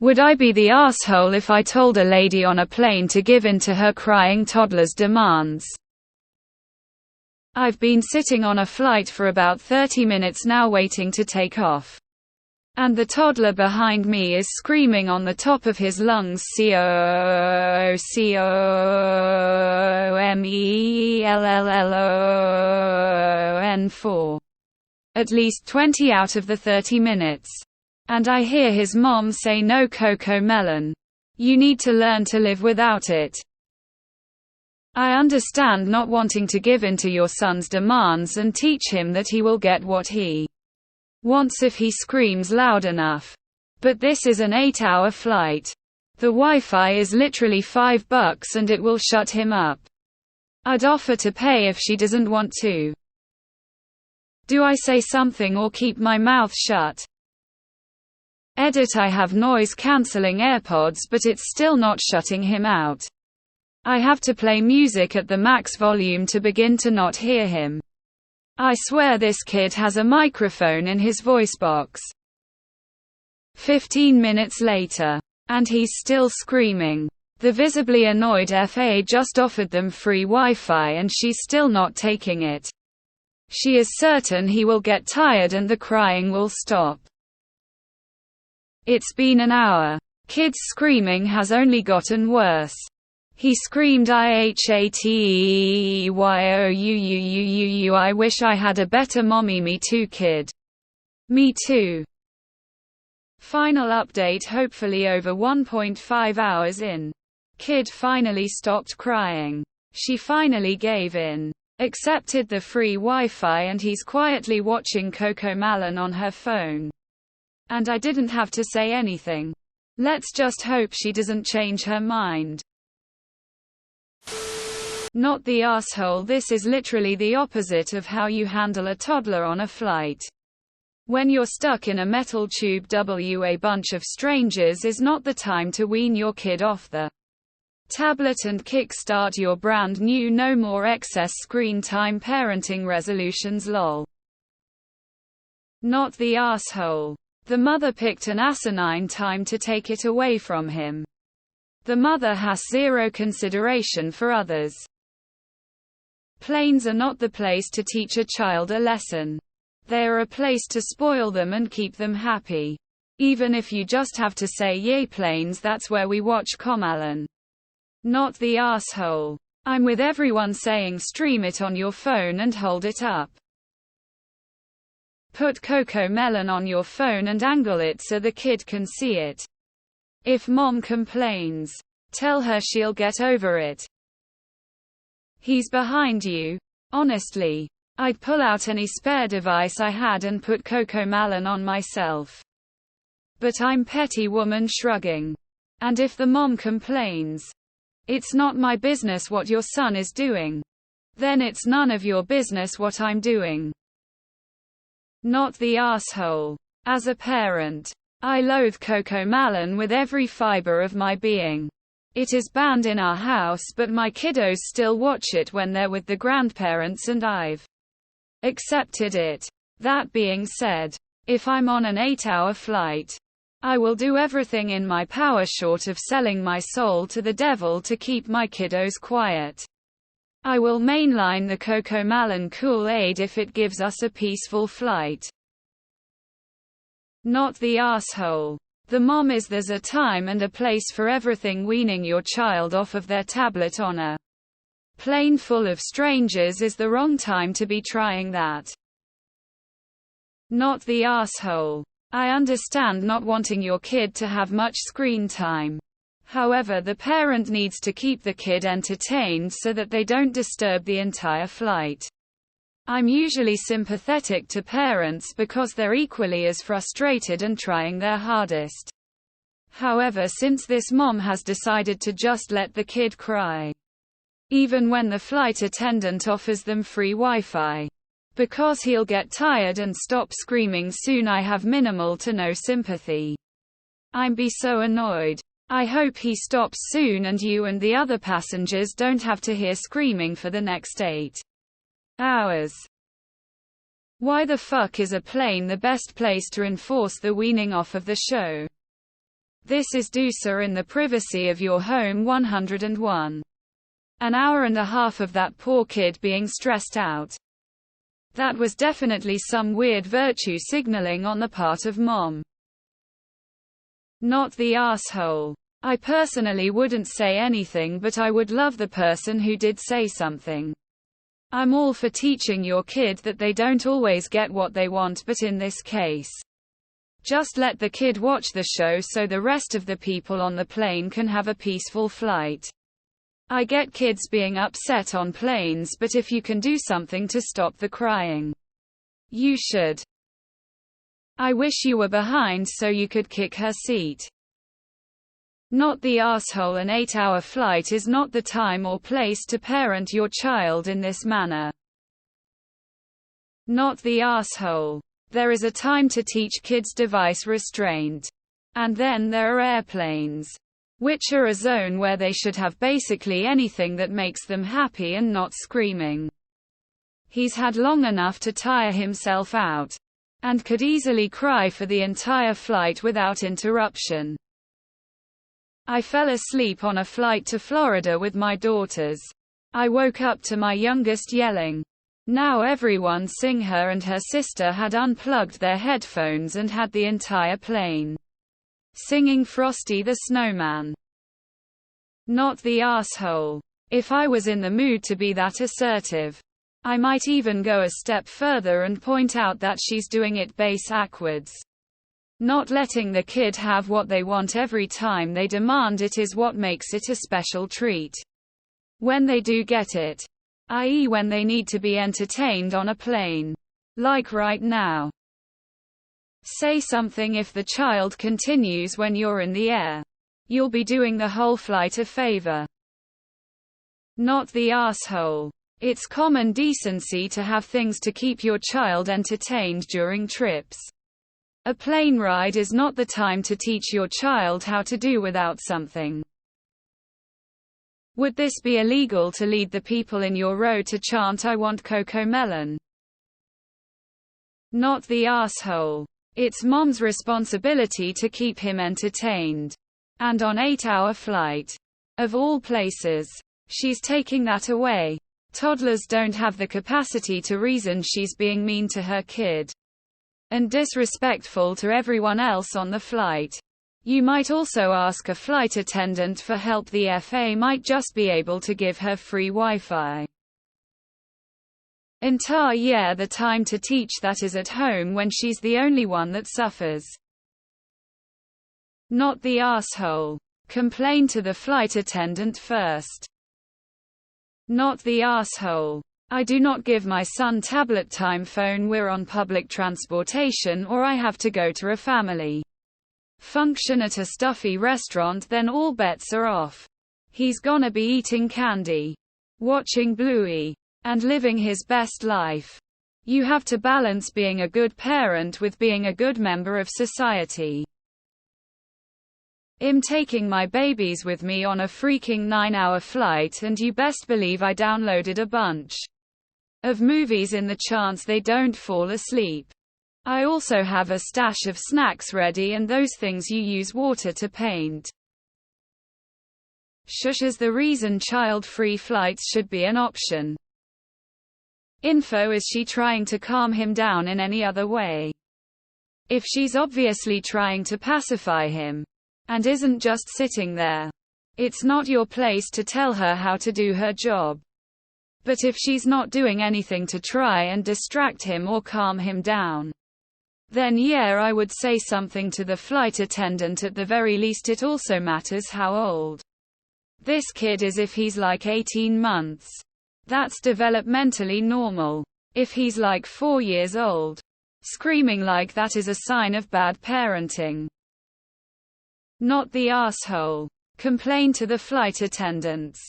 Would I be the asshole if I told a lady on a plane to give in to her crying toddler's demands? I've been sitting on a flight for about 30 minutes now waiting to take off. And the toddler behind me is screaming on the top of his lungs, COMELLLON for at least 20 out of the 30 minutes. And I hear his mom say, "No, Coco Melon. You need to learn to live without it." I understand not wanting to give in to your son's demands and teach him that he will get what he wants if he screams loud enough. But this is an 8-hour flight. The Wi-Fi is literally $5 and it will shut him up. I'd offer to pay if she doesn't want to. Do I say something or keep my mouth shut? Edit: I have noise-cancelling AirPods but it's still not shutting him out. I have to play music at the max volume to begin to not hear him. I swear this kid has a microphone in his voice box. 15 minutes later. And he's still screaming. The visibly annoyed FA just offered them free Wi-Fi and she's still not taking it. She is certain he will get tired and the crying will stop. It's been an hour. Kid's screaming has only gotten worse. He screamed IHATEYOUUUUU. I wish I had a better mommy. Me too, kid. Me too. Final update, hopefully over 1.5 hours in. Kid finally stopped crying. She finally gave in. Accepted the free Wi-Fi and he's quietly watching Coco Melon on her phone. And I didn't have to say anything. Let's just hope she doesn't change her mind. Not the asshole. This is literally the opposite of how you handle a toddler on a flight. When you're stuck in a metal tube, a bunch of strangers is not the time to wean your kid off the tablet and kickstart your brand new no more excess screen time parenting resolutions. Lol. Not the asshole. The mother picked an asinine time to take it away from him. The mother has zero consideration for others. Planes are not the place to teach a child a lesson. They are a place to spoil them and keep them happy. Even if you just have to say, "Yay planes, that's where we watch Comelon." Not the asshole. I'm with everyone saying stream it on your phone and hold it up. Put Coco Melon on your phone and angle it so the kid can see it. If mom complains, tell her she'll get over it. He's behind you. Honestly, I'd pull out any spare device I had and put Coco Melon on myself. But I'm petty woman shrugging. And if the mom complains, "It's not my business what your son is doing," then it's none of your business what I'm doing. Not the asshole. As a parent, I loathe Coco Melon with every fiber of my being. It is banned in our house, but my kiddos still watch it when they're with the grandparents and I've accepted it. That being said, if I'm on an 8-hour flight, I will do everything in my power short of selling my soul to the devil to keep my kiddos quiet. I will mainline the Coco Melon Kool-Aid if it gives us a peaceful flight. Not the asshole. The mom is there's a time and a place for everything. Weaning your child off of their tablet on a plane full of strangers is the wrong time to be trying that. Not the asshole. I understand not wanting your kid to have much screen time. However, the parent needs to keep the kid entertained so that they don't disturb the entire flight. I'm usually sympathetic to parents because they're equally as frustrated and trying their hardest. However, since this mom has decided to just let the kid cry, even when the flight attendant offers them free Wi-Fi, because he'll get tired and stop screaming soon, I have minimal to no sympathy. I'm be so annoyed. I hope he stops soon and you and the other passengers don't have to hear screaming for the next 8 hours. Why the fuck is a plane the best place to enforce the weaning off of the show? This is do so in the privacy of your home. 101. An hour and a half of that poor kid being stressed out. That was definitely some weird virtue signaling on the part of mom. Not the asshole. I personally wouldn't say anything, but I would love the person who did say something. I'm all for teaching your kid that they don't always get what they want, but in this case, just let the kid watch the show so the rest of the people on the plane can have a peaceful flight. I get kids being upset on planes, but if you can do something to stop the crying, you should. I wish you were behind so you could kick her seat. Not the asshole. An 8-hour flight is not the time or place to parent your child in this manner. Not the asshole. There is a time to teach kids device restraint. And then there are airplanes, which are a zone where they should have basically anything that makes them happy and not screaming. He's had long enough to tire himself out, and could easily cry for the entire flight without interruption. I fell asleep on a flight to Florida with my daughters. I woke up to my youngest yelling, "Now everyone sing!" Her and her sister had unplugged their headphones and had the entire plane singing Frosty the Snowman. Not the asshole. If I was in the mood to be that assertive, I might even go a step further and point out that she's doing it backwards. Not letting the kid have what they want every time they demand it is what makes it a special treat. When they do get it, i.e. when they need to be entertained on a plane, like right now. Say something if the child continues when you're in the air. You'll be doing the whole flight a favor. Not the asshole. It's common decency to have things to keep your child entertained during trips. A plane ride is not the time to teach your child how to do without something. Would this be illegal to lead the people in your row to chant "I want Cocomelon"? Not the asshole. It's mom's responsibility to keep him entertained. And on 8-hour flight, of all places, she's taking that away. Toddlers don't have the capacity to reason. She's being mean to her kid and disrespectful to everyone else on the flight. You might also ask a flight attendant for help. The FA might just be able to give her free Wi-Fi. Yeah, the time to teach that is at home when she's the only one that suffers. Not the asshole. Complain to the flight attendant first. Not the asshole. I do not give my son tablet time phone. We're on public transportation or I have to go to a family function at a stuffy restaurant, then all bets are off. He's gonna be eating candy, watching Bluey, and living his best life. You have to balance being a good parent with being a good member of society. I'm taking my babies with me on a freaking 9-hour flight, and you best believe I downloaded a bunch of movies in the chance they don't fall asleep. I also have a stash of snacks ready and those things you use water to paint. Shush is the reason child-free flights should be an option. Info: is she trying to calm him down in any other way? If she's obviously trying to pacify him, and isn't just sitting there, it's not your place to tell her how to do her job. But if she's not doing anything to try and distract him or calm him down, then yeah, I would say something to the flight attendant at the very least. It also matters how old this kid is. If he's like 18 months, that's developmentally normal. If he's like 4 years old, screaming like that is a sign of bad parenting. Not the asshole. Complain to the flight attendants.